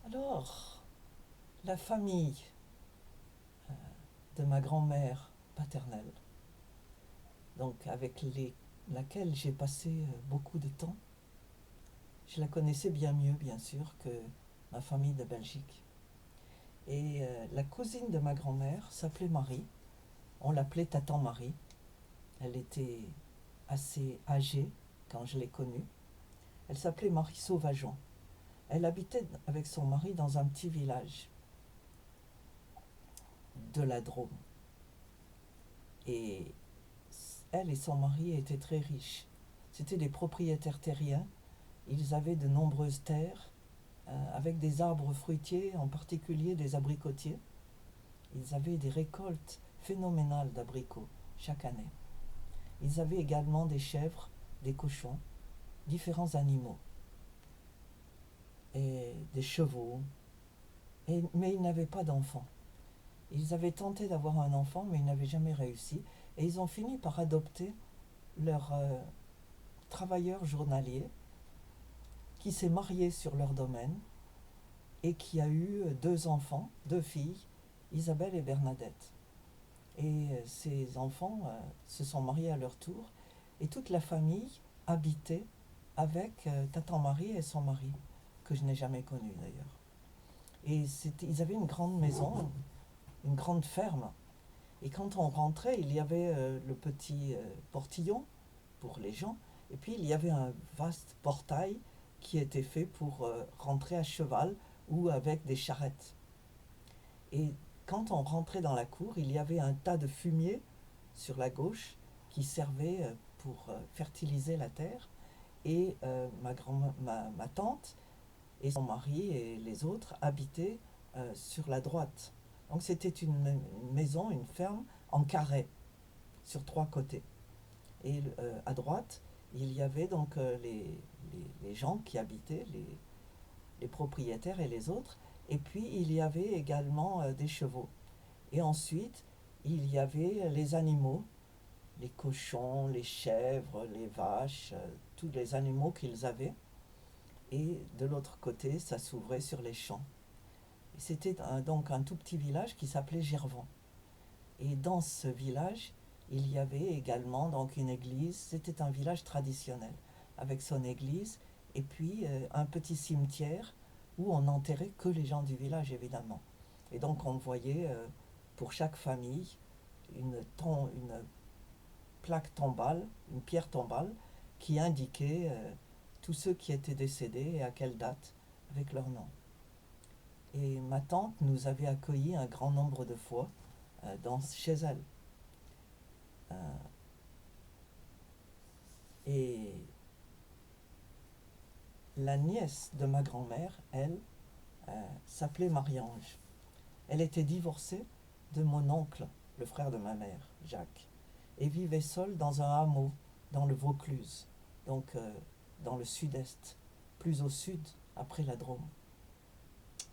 Alors, la famille de ma grand-mère paternelle, donc laquelle j'ai passé beaucoup de temps, je la connaissais bien mieux, bien sûr, que ma famille de Belgique. Et la cousine de ma grand-mère s'appelait Marie. On l'appelait Tatan Marie. Elle était assez âgée quand je l'ai connue. Elle s'appelait Marie Sauvageon. Elle habitait avec son mari dans un petit village de la Drôme. Et elle et son mari étaient très riches. C'étaient des propriétaires terriens. Ils avaient de nombreuses terres avec des arbres fruitiers, en particulier des abricotiers. Ils avaient des récoltes phénoménales d'abricots chaque année. Ils avaient également des chèvres, des cochons, différents animaux et des chevaux. Mais ils n'avaient pas d'enfants. Ils avaient tenté d'avoir un enfant, mais ils n'avaient jamais réussi. Et ils ont fini par adopter leur travailleur journalier qui s'est marié sur leur domaine et qui a eu deux enfants, deux filles, Isabelle et Bernadette. Et ces enfants se sont mariés à leur tour et toute la famille habitait avec Tatan Marie et son mari, que je n'ai jamais connu d'ailleurs. Et ils avaient une grande maison, une grande ferme. Et quand on rentrait, il y avait le petit portillon pour les gens, et puis il y avait un vaste portail qui était fait pour rentrer à cheval ou avec des charrettes. Et quand on rentrait dans la cour, il y avait un tas de fumier sur la gauche qui servait pour fertiliser la terre. Et ma tante et son mari et les autres habitaient sur la droite. Donc c'était une maison, une ferme en carré sur trois côtés. Et à droite, il y avait donc les gens qui habitaient, les propriétaires et les autres. Et puis il y avait également des chevaux. Et ensuite, il y avait les animaux, les cochons, les chèvres, les vaches, tous les animaux qu'ils avaient. Et de l'autre côté, ça s'ouvrait sur les champs. C'était donc un tout petit village qui s'appelait Gervans. Et dans ce village, il y avait également donc une église. C'était un village traditionnel, avec son église et puis un petit cimetière où on n'enterrait que les gens du village, évidemment. Et donc on voyait pour chaque famille une plaque tombale, une pierre tombale, qui indiquait tous ceux qui étaient décédés et à quelle date, avec leur nom. Et ma tante nous avait accueillis un grand nombre de fois chez elle. Euh, et la nièce de ma grand-mère, elle, s'appelait Marie-Ange. Elle était divorcée de mon oncle, le frère de ma mère, Jacques, et vivait seule dans un hameau dans le Vaucluse, donc dans le sud-est, plus au sud, après la Drôme.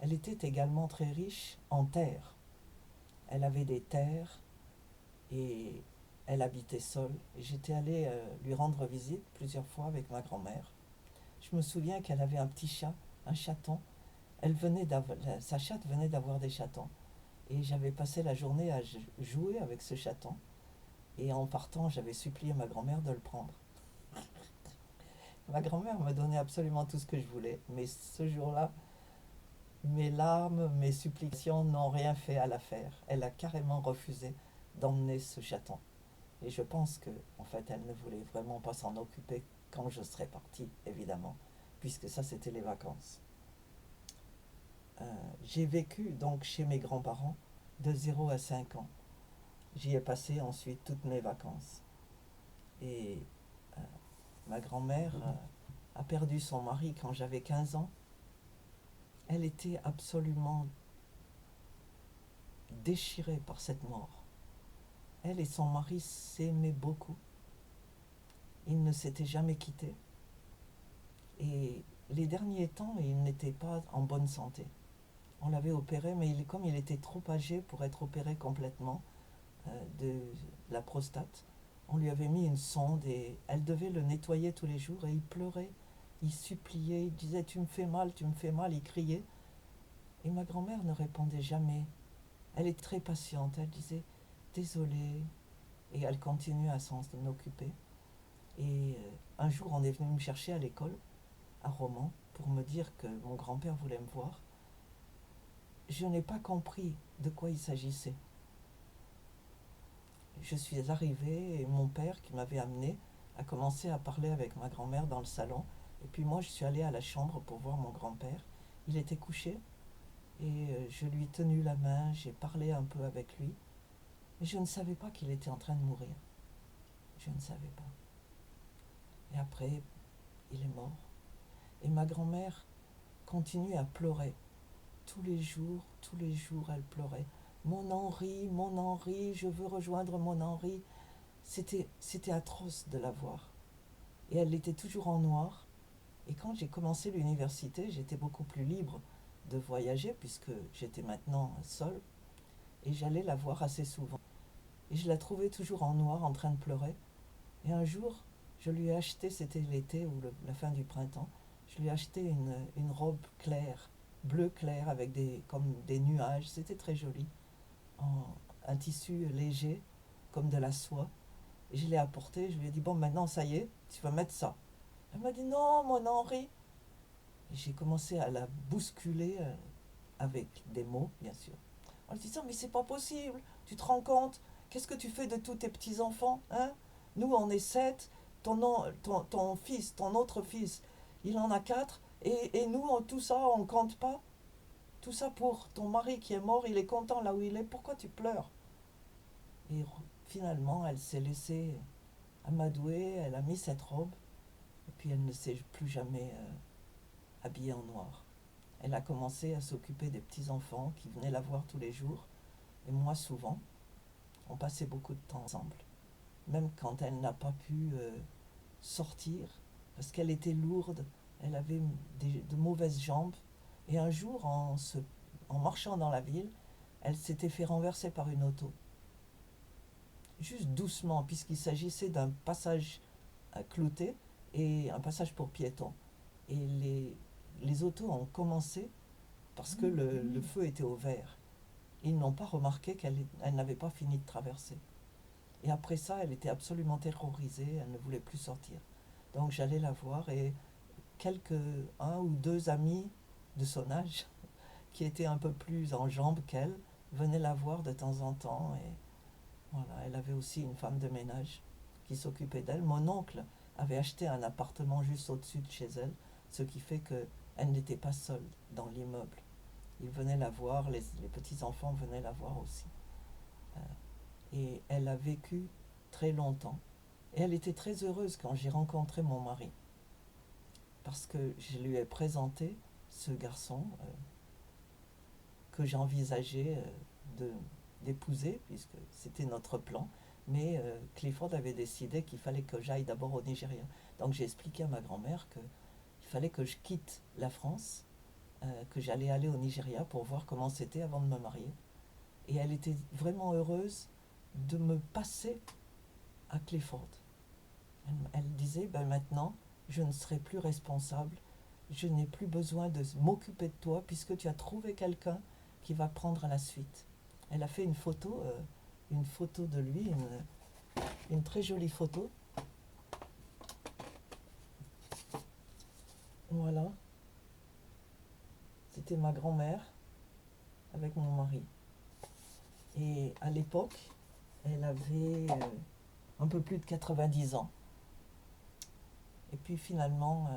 Elle était également très riche en terres. Elle avait des terres et elle habitait seule. Et j'étais allée lui rendre visite plusieurs fois avec ma grand-mère. Je me souviens qu'elle avait un petit chat, un chaton. Sa chatte venait d'avoir des chatons. Et j'avais passé la journée à jouer avec ce chaton. Et en partant, j'avais supplié ma grand-mère de le prendre. Ma grand-mère me donnait absolument tout ce que je voulais. Mais ce jour-là, mes larmes, mes supplications n'ont rien fait à l'affaire. Elle a carrément refusé d'emmener ce chaton. Et je pense que, en fait, elle ne voulait vraiment pas s'en occuper quand je serais partie, évidemment, puisque ça, c'était les vacances. J'ai vécu donc chez mes grands-parents de 0 à 5 ans. J'y ai passé ensuite toutes mes vacances. Et euh, ma grand-mère a perdu son mari quand j'avais 15 ans. Elle était absolument déchirée par cette mort. Elle et son mari s'aimaient beaucoup. Ils ne s'étaient jamais quittés. Et les derniers temps, il n'était pas en bonne santé. On l'avait opéré, mais comme il était trop âgé pour être opéré complètement de la prostate, on lui avait mis une sonde et elle devait le nettoyer tous les jours et il pleurait, il suppliait, il disait tu me fais mal, il criait. Et ma grand-mère ne répondait jamais. Elle est très patiente, elle disait désolée, et elle continue à s'en occuper. Et un jour, on est venu me chercher à l'école, à Romans, pour me dire que mon grand-père voulait me voir. Je n'ai pas compris de quoi il s'agissait. Je suis arrivée et mon père, qui m'avait amenée, a commencé à parler avec ma grand-mère dans le salon. Et puis moi, je suis allée à la chambre pour voir mon grand-père. Il était couché et je lui ai tenu la main, j'ai parlé un peu avec lui. Mais je ne savais pas qu'il était en train de mourir. Je ne savais pas. Et après, il est mort. Et ma grand-mère continue à pleurer. Tous les jours, elle pleurait. Mon Henri, je veux rejoindre mon Henri. C'était atroce de la voir. Et elle était toujours en noir. Et quand j'ai commencé l'université, j'étais beaucoup plus libre de voyager puisque j'étais maintenant seule. Et j'allais la voir assez souvent. Et je la trouvais toujours en noir, en train de pleurer. Et un jour, je lui ai acheté, c'était l'été ou la fin du printemps, je lui ai acheté une robe claire, bleu clair, avec comme des nuages. C'était très joli, en un tissu léger, comme de la soie. Et je l'ai apporté, je lui ai dit, bon, maintenant, ça y est, tu vas mettre ça. Elle m'a dit, non, mon Henri. Et j'ai commencé à la bousculer avec des mots, bien sûr, en lui disant, mais c'est pas possible, tu te rends compte, qu'est-ce que tu fais de tous tes petits-enfants, hein? Nous, on est 7, ton fils, ton autre fils, il en a 4, et nous, tout ça, on compte pas. Tout ça pour ton mari qui est mort, il est content là où il est, pourquoi tu pleures? Et finalement, elle s'est laissée amadouer, elle a mis cette robe, et puis elle ne s'est plus jamais habillée en noir. Elle a commencé à s'occuper des petits-enfants qui venaient la voir tous les jours, et moi souvent. On passait beaucoup de temps ensemble. Même quand elle n'a pas pu sortir, parce qu'elle était lourde, elle avait de mauvaises jambes. Et un jour, en marchant dans la ville, elle s'était fait renverser par une auto. Juste doucement, puisqu'il s'agissait d'un passage clouté et un passage pour piétons. Et les autos ont commencé parce que le feu était au vert. Ils n'ont pas remarqué qu'elle n'avait pas fini de traverser. Et après ça, elle était absolument terrorisée, elle ne voulait plus sortir. Donc j'allais la voir et un ou deux amis de son âge, qui étaient un peu plus en jambes qu'elle, venaient la voir de temps en temps. Et voilà, elle avait aussi une femme de ménage qui s'occupait d'elle. Mon oncle avait acheté un appartement juste au-dessus de chez elle, ce qui fait qu'elle n'était pas seule dans l'immeuble. Ils venaient la voir, les petits-enfants venaient la voir aussi. Et elle a vécu très longtemps. Et elle était très heureuse quand j'ai rencontré mon mari. Parce que je lui ai présenté ce garçon que j'envisageais d'épouser, puisque c'était notre plan. Mais Clifford avait décidé qu'il fallait que j'aille d'abord au Nigeria. Donc j'ai expliqué à ma grand-mère qu'il fallait que je quitte la France, que j'allais aller au Nigeria pour voir comment c'était avant de me marier. Et elle était vraiment heureuse de me passer à Clifford. Elle disait, ben maintenant, je ne serai plus responsable, je n'ai plus besoin de m'occuper de toi puisque tu as trouvé quelqu'un qui va prendre la suite. Elle a fait une photo de lui, une très jolie photo. Voilà, c'était ma grand-mère avec mon mari. Et à l'époque, elle avait un peu plus de 90 ans. Et puis finalement,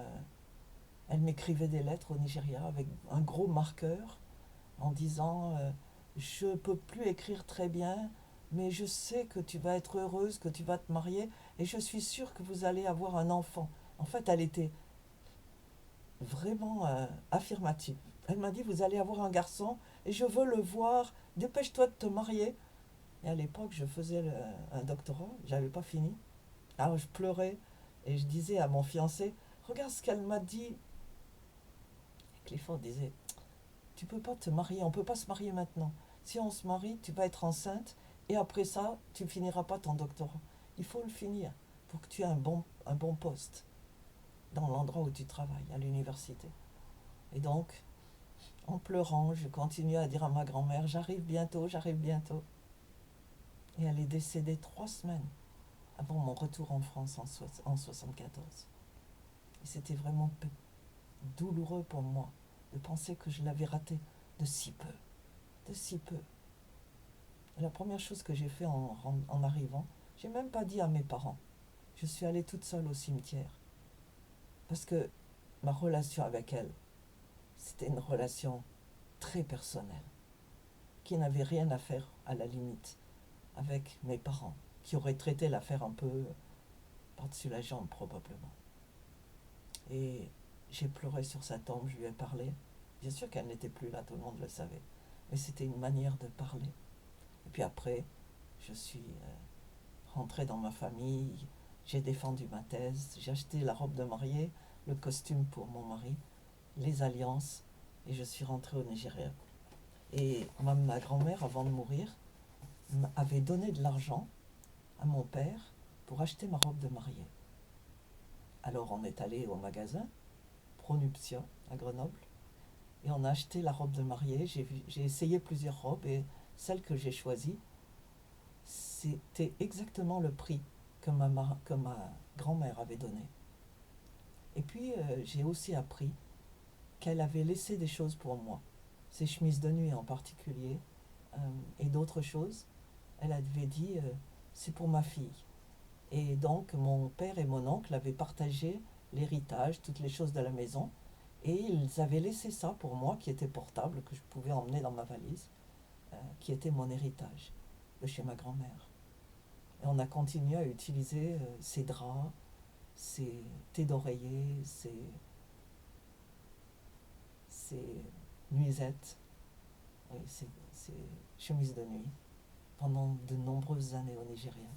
elle m'écrivait des lettres au Nigeria avec un gros marqueur en disant je ne peux plus écrire très bien, mais je sais que tu vas être heureuse, que tu vas te marier, et je suis sûre que vous allez avoir un enfant. En fait, elle était vraiment affirmative. Elle m'a dit, vous allez avoir un garçon, et je veux le voir, dépêche-toi de te marier. Et à l'époque, je faisais un doctorat, j'avais pas fini. Alors je pleurais, et je disais à mon fiancé, regarde ce qu'elle m'a dit. Et Clifford disait, tu peux pas te marier, on peut pas se marier maintenant. Si on se marie, tu vas être enceinte et après ça, tu finiras pas ton doctorat. Il faut le finir pour que tu aies un bon poste dans l'endroit où tu travailles, à l'université. Et donc, En pleurant, je continuais à dire à ma grand-mère, j'arrive bientôt, j'arrive bientôt. Et elle est décédée 3 semaines avant mon retour en France en 74. Et c'était vraiment douloureux pour moi de penser que je l'avais ratée de si peu, de si peu. Et la première chose que j'ai fait en arrivant, j'ai même pas dit à mes parents. Je suis allée toute seule au cimetière parce que ma relation avec elle, c'était une relation très personnelle qui n'avait rien à faire, à la limite, avec mes parents, qui auraient traité l'affaire un peu par-dessus la jambe probablement. Et j'ai pleuré sur sa tombe, je lui ai parlé. Bien sûr qu'elle n'était plus là, tout le monde le savait. Mais c'était une manière de parler. Et puis après, je suis rentrée dans ma famille, j'ai défendu ma thèse, j'ai acheté la robe de mariée, le costume pour mon mari, les alliances, et je suis rentrée au Nigeria. Et ma grand-mère, avant de mourir, avait donné de l'argent à mon père pour acheter ma robe de mariée. Alors on est allé au magasin Pronuptia à Grenoble et on a acheté la robe de mariée. J'ai essayé plusieurs robes et celle que j'ai choisie, c'était exactement le prix que ma grand-mère avait donné. Et puis j'ai aussi appris qu'elle avait laissé des choses pour moi, ses chemises de nuit en particulier, et d'autres choses. Elle avait dit c'est pour ma fille. Et donc mon père et mon oncle avaient partagé l'héritage, toutes les choses de la maison, et ils avaient laissé ça pour moi, qui était portable, que je pouvais emmener dans ma valise, qui était mon héritage de chez ma grand-mère. Et on a continué à utiliser ces draps, ces thés d'oreiller, ces nuisettes, oui, ces chemises de nuit pendant de nombreuses années au Nigeria.